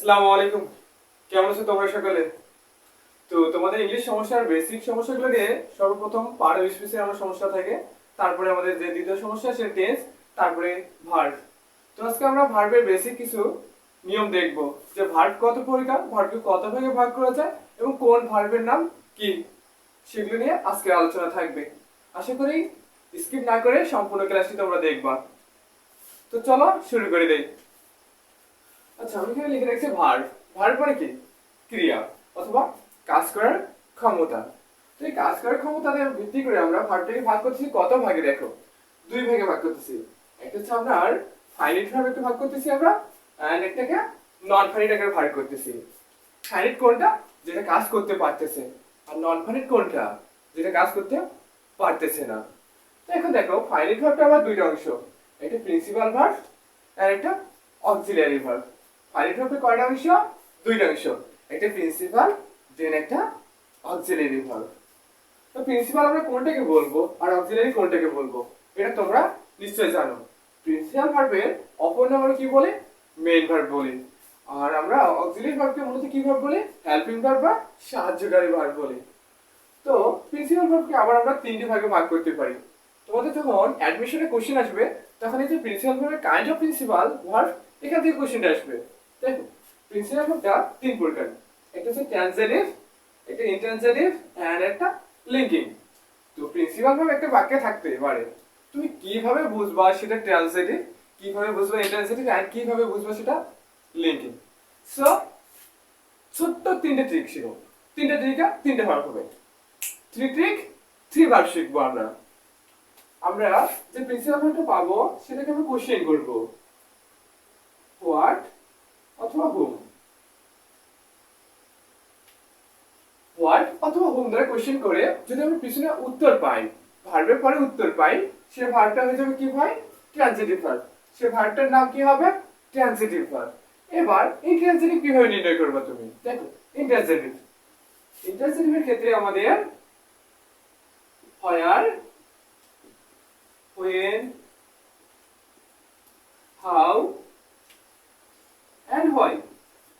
আসসালামু আলাইকুম। কেমন আছো তোমরা সকলে? তো তোমাদের ইংলিশ সমস্যার বেসিক সমস্যাগুলো নিয়ে সর্বপ্রথম পার্ট অফ স্পিচে আমরা সমস্যা থাকে, তারপরে আমাদের যে দ্বিতীয় সমস্যা সে টেন্স, তারপরে ভার্ব। তো আজকে আমরা ভার্বের বেসিক কিছু নিয়ম দেখব, যে ভার্ব কত প্রকার, ভার্বকে কত ভাগে ভাগ করা যায় এবং কোন ভার্বের নাম কি, সেগুলো নিয়ে আজকে আলোচনা থাকবে। আশা করি স্কিপ না করে সম্পূর্ণ ক্লাসটি তোমরা দেখবা। তো চলো শুরু করে দেই। আচ্ছা, আমি এখানে লিখে রাখছি ভার্ব। ভার্ব মানে কি? ক্রিয়া অথবা কাজ করার ক্ষমতা। তো এই কাজ করার ক্ষমতার ভিত্তি করে আমরা ভার্বটাকে ভাগ করতেছি কত ভাগে, দেখো দুই ভাগে ভাগ করতেছি। একটা হচ্ছে আপনার ফাইনাইট ভার্ব একটা ভাগ করতেছি আমরা, এন্ড একটাকে নন ফাইনাইট আকারে ভাগ করতেছি। ফাইনাইট কোনটা? যেটা কাজ করতে পারতেছে, আর নন ফাইনাইট কোনটা? যেটা কাজ করতে পারতেছে না। তো এখন দেখো ফাইনাইট ভার্বটা আবার দুইটা অংশ, একটা প্রিন্সিপাল ভার্ব আর একটা অক্সিলিয়ারি ভার্ব। ফাইনাইট ভার্বের কয়টা অংশ? দুইটা অংশ, একটা প্রিন্সিপাল দেন একটা অক্সিলিয়ারি ভার্ব। তো প্রিন্সিপাল আমরা কোনটাকে বলবো আর অক্সিলিয়ারি কোনটাকে বলবো, এটা তোমরা নিশ্চয়ই জানো। প্রিন্সিপাল ভার্বের অপর নাম আমরা কি বলি? মেইন ভার্ব বলি। আর আমরা অক্সিলিয়ারি ভার্বকে মূলত কি ভার্ব বলি? হেল্পিং ভার্ব বা সাহায্যকারী ভার্ব বলি। তো প্রিন্সিপাল ভার্বকে আবার আমরা তিনটি ভাগে ভাগ করতে পারি। তোমাদের যখন অ্যাডমিশনে কোশ্চেন আসবে তখন এই যে প্রিন্সিপাল ভার্বের কাইন্ড অফ প্রিন্সিপাল ভার্ব, এখান থেকে কোশ্চেনটা আসবে। দেখো প্রিন্সিপাল ভার্বটা তিন প্রকার, একটা হচ্ছে ট্রান্সিটিভ, একটা ইন্ট্রান্সিটিভ এন্ড একটা লিঙ্কিং। তো প্রিন্সিপাল ভার্ব একটা বাক্যে থাকতে পারে, তুমি কিভাবে বুঝবা সেটা ট্রান্সিটিভ, কিভাবে বুঝবা ইন্ট্রান্সিটিভ এন্ড কিভাবে বুঝবা সেটা লিঙ্কিং। সো ছোট্ট তিনটে ট্রিক ছিল, তিনটে ট্রিকা তিনটে ভার্ব হবে। থ্রি ট্রিক থ্রি ভার্ব শিখবো আমরা। আমরা যে প্রিন্সিপাল ভার্বটা পাবো সেটাকে আমরা কোশ্চেন করব, হোয়াট অথবা হুম। হোয়াট অথবা হুম দ্বারা কোশ্চেন করে যদি আমরা পিছনে উত্তর পাই, ভার্বের পরে উত্তর পাই, সে ভার্বটা হয়ে যাবে কি ভাই? Transitive verb. সে ভার্বটার নাম কি হবে? Transitive verb. এবার ইন্ট্রান্সিটিভ কিভাবে নির্ণয় করবে তুমি? দেখো ইন্ট্রান্সিটিভ, ইন্ট্রান্সিটিভের ক্ষেত্রে আমাদের where, when, how and why।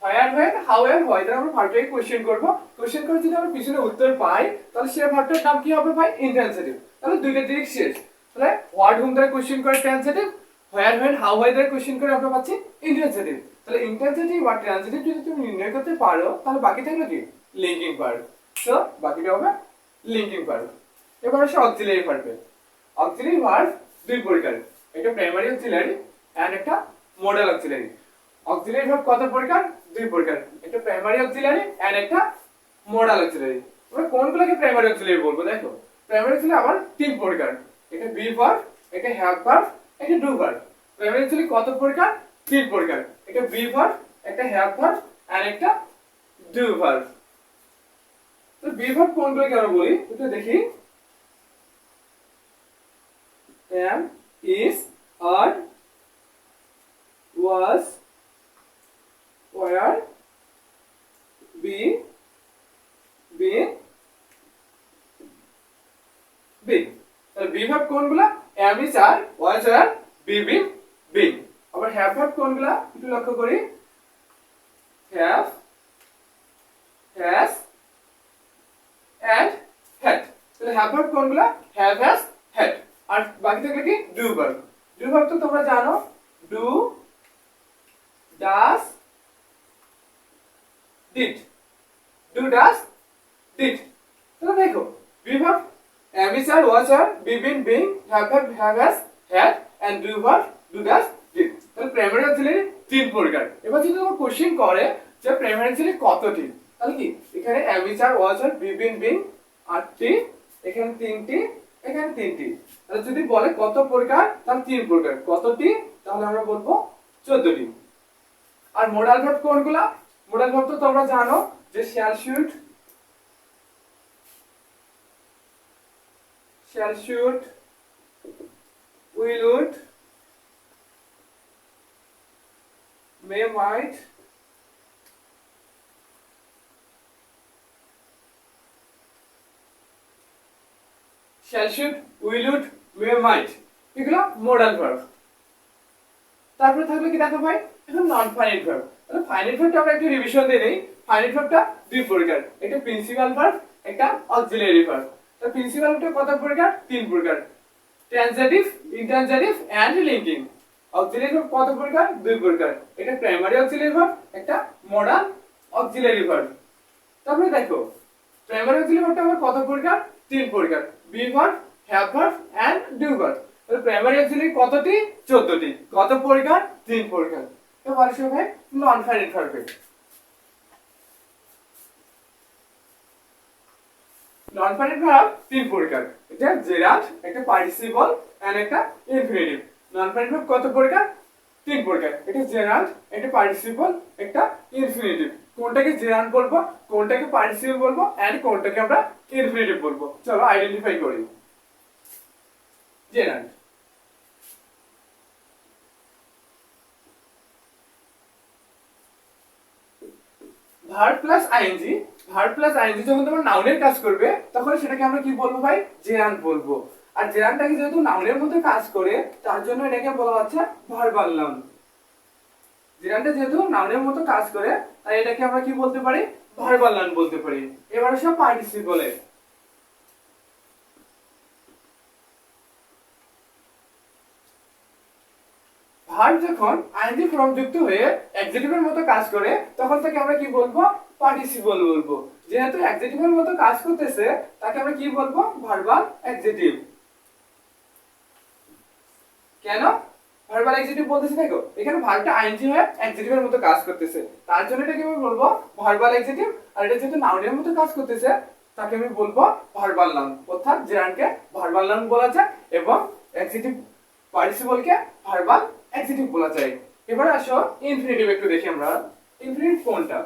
where, when, how and why দ্বারা আমরা ভার্বটাকে কোশ্চেন করব। কোশ্চেন করে যদি আমরা পিছনে উত্তর পাই তাহলে সে ভার্বটার নাম কি হবে ভাই? ইন্ট্রান্সিটিভ। তাহলে দুইটা ট্রিক শেষ। তাহলে হোয়াট হুম দ্বারা কোশ্চেন করে transitive, where, when, how, why দ্বারা কোশ্চেন করে আমরা পাচ্ছি ইন্ট্রান্সিটিভ। তাহলে ইন্ট্রান্সিটিভ আর ট্রান্সিটিভ যদি তুমি নির্ণয় করতে পারো তাহলে বাকি থাকলো কি? Linking verb. সো বাকিটা হবে লিঙ্কিং ভার্ব। এবার আসে অক্সিলিয়ারি ভার্বে। অক্সিলিয়ারি ভার্ব দুই প্রকার, একটা প্রাইমারি অক্সিলিয়ারি এন্ড একটা মডাল অক্সিলিয়ারি। অক্সিলিয়ারি ভার্ব কত প্রকার? দুই প্রকার, একটা প্রাইমারি অক্সিলিয়ারি এন্ড একটা মডাল অক্সিলিয়ারি। আমরা কোনগুলোকে প্রাইমারি অক্সিলিয়ারি বলবো? দেখো প্রাইমারি অক্সিলিয়ারি আবার তিন প্রকার, একটা বি ভার্ব, একটা হ্যাভ ভার্ব, একটা ডু ভার্ব। প্রাইমারি অক্সিলিয়ারি কত প্রকার? তিন প্রকার, একটা বি ভার্ব, একটা হ্যাভ ভার্ব এন্ড একটা ডু ভার্ব। তো বি ভার্ব কোনগুলোকে আমরা বলি একটু দেখি। am, is, are, was, were, be, been, been। তাহলে বি ভার্ব কোনগুলা? am, is, are, was, were, be, been, been। আবার হ্যাভ ভার্ব কোনগুলা একটু লক্ষ্য করি, have, has and had। তাহলে হ্যাভ ভার্ব কোনগুলা? have, has, had। আর বাকি থাকলে কি? Do verb. ডু ভার্ব তো তোমরা জানো, do, does, did. Do, does, did. তাহলে দেখো be verb am, is, are, was, were, be, been, being, have, has, had and do verb do, does, did. তাহলে primary auxiliary তিন প্রকার। এবার যদি তোমার কোশ্চেন করে যে প্রাইমারি অক্সিলিয়ারি কতটি, তাহলে কি এখানে am, is, are, was, were, be, been, being আটটি, এখানে তিনটি, এখানে তিনটি। তাহলে যদি বলে কত প্রকার, তাহলে তিন প্রকার। কতটি? তাহলে আমরা বলবো 14টি। আর মোডাল ভার্ব কোনগুলা? মোডাল ভার্ব তো তোমরা জানো যে shall, should, will, would, may, might, shall, should, will, would, may, might, এগুলো মোডাল ভার্ব। তারপরে থাকলো কি দেখো ভাই, এখন নন ফাইনাইট ভার্ব। তাহলে ফাইনাইট ভার্বটা আমরা একটু রিভিশন দিয়ে নেই। ফাইনাইট ভার্বটা দুই প্রকার, একটা প্রিন্সিপাল ভার্ব, একটা অক্সিলারি ভার্ব। তো প্রিন্সিপাল ভার্বটা কত প্রকার? তিন প্রকার, transitive, intransitive and linking. Auxiliary verb কত প্রকার? দুই প্রকার, একটা প্রাইমারি অক্সিলারি ভার্ব, একটা মডাল অক্সিলারি ভার্ব। তারপরে দেখো প্রাইমারি অক্সিলারি ভার্বটা আবার কত প্রকার? তিন প্রকার, be verb, have verb and do verb. তাহলে প্রাইমারি অক্সিলারি কতটি? 14টি। কত প্রকার? তিন প্রকার। এবার আসো ভাই নন ফাইনাইট ভার্বে। নন ফাইনাইট ভার্ব তিন প্রকার, এটা জেরান্ড, একটা পার্টিসিপল এন্ড একটা ইনফিনিটিভ। নন ফাইনাইট ভার্ব কত প্রকার? তিন প্রকার, এটা জেরান্ড, একটা পার্টিসিপল, একটা ইনফিনিটিভ। কোনটাকে জেরান্ড বলবো, কোনটাকে পার্টিসিপল বলবো এন্ড কোনটাকে আমরা ইনফিনিটিভ বলবো, চলো আইডেন্টিফাই করি। Gerund, verb plus ING. Verb plus ING যখন তোমার নাউনের কাজ করবে তখন সেটাকে আমরা কি বলবো ভাই? জেরান্ড বলবো। আর জেরান্ডটাকে যেহেতু নাউনের মধ্যে কাজ করে তার জন্য এটাকে বলা হচ্ছে ভার্বাল নাউন। জেরান্ডটা যেহেতু নাউনের মতো কাজ করে তাই এটাকে আমরা কি বলতে পারি? ভার্বাল নাউন বলতে পারি। এবার আসো পার্টিসিপলে। ভার্ব যখন আইএনজি ফর্ম যুক্ত হয়ে অ্যাডজেক্টিভের মতো কাজ করে তখন তাকে আমরা কি বলবো? পার্টিসিপল বলবো। যেহেতু অ্যাডজেক্টিভের মতো কাজ করতেছে তাকে আমরা কি বলবো? Verbal adjective. কেন ভার্বাল অ্যাডজেক্টিভ বলতেছি? দেখো এখানে ভার্বটা আইএনজি হয়ে অ্যাডজেক্টিভের মতো কাজ করতেছে, তার জন্য এটাকে আমি বলবো ভার্বাল অ্যাডজেক্টিভ। আর এটা যেহেতু নাউনের মতো কাজ করতেছে তাকে আমি বলবো ভার্বাল নাউন। অর্থাৎ জেরান্ডকে ভার্বাল নাউন বলা যায় এবং অ্যাডজেক্টিভ পার্টিসিপলকে ভার্বাল অ্যাডজেক্টিভ বলা যায়। এবার আসো ইনফিনিটিভ একটু দেখি আমরা। ইনফিনিটিভ কোনটা?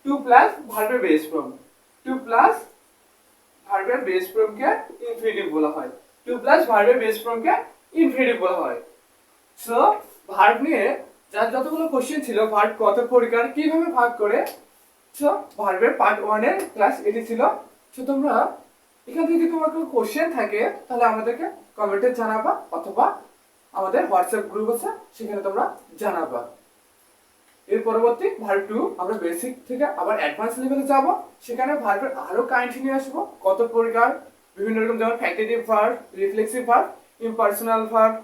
টু প্লাস ভার্বের বেস ফর্ম। টু প্লাস ভার্বের বেস ফর্মকে ইনফিনিটিভ বলা হয়। টু প্লাস ভার্বের বেস ফর্মকে ইনফিনিটিভ বলা হয়। সো ভার্ব নিয়ে যার যতগুলো কোশ্চেন ছিল, ভার্ব কত প্রকার, কিভাবে ভাগ করে, সো ভার্বের পার্ট 1 এর ক্লাস এটি ছিল। সো তোমরা এখান থেকে যদি তোমার কোনো কোশ্চেন থাকে তাহলে আমাদেরকে কমেন্টে জানাবা, অথবা আমাদের হোয়াটসঅ্যাপ গ্রুপ আছে সেখানে তোমরা জানাবা। এর পরবর্তী ভার্ব 2 আমরা বেসিক থেকে আবার অ্যাডভান্স লেভেলে যাব, সেখানে ভার্বের আরো কাইন্ড নিয়ে আসবো, কত প্রকার, বিভিন্ন রকম, যেমন factitive verb, reflexive verb, impersonal verb,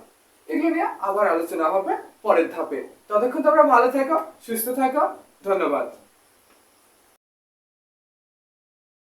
এগুলো নিয়ে আবার আলোচনা হবে পরের ধাপে। ততক্ষণ তোমরা ভালো থেকো, সুস্থ থাকো, ধন্যবাদ।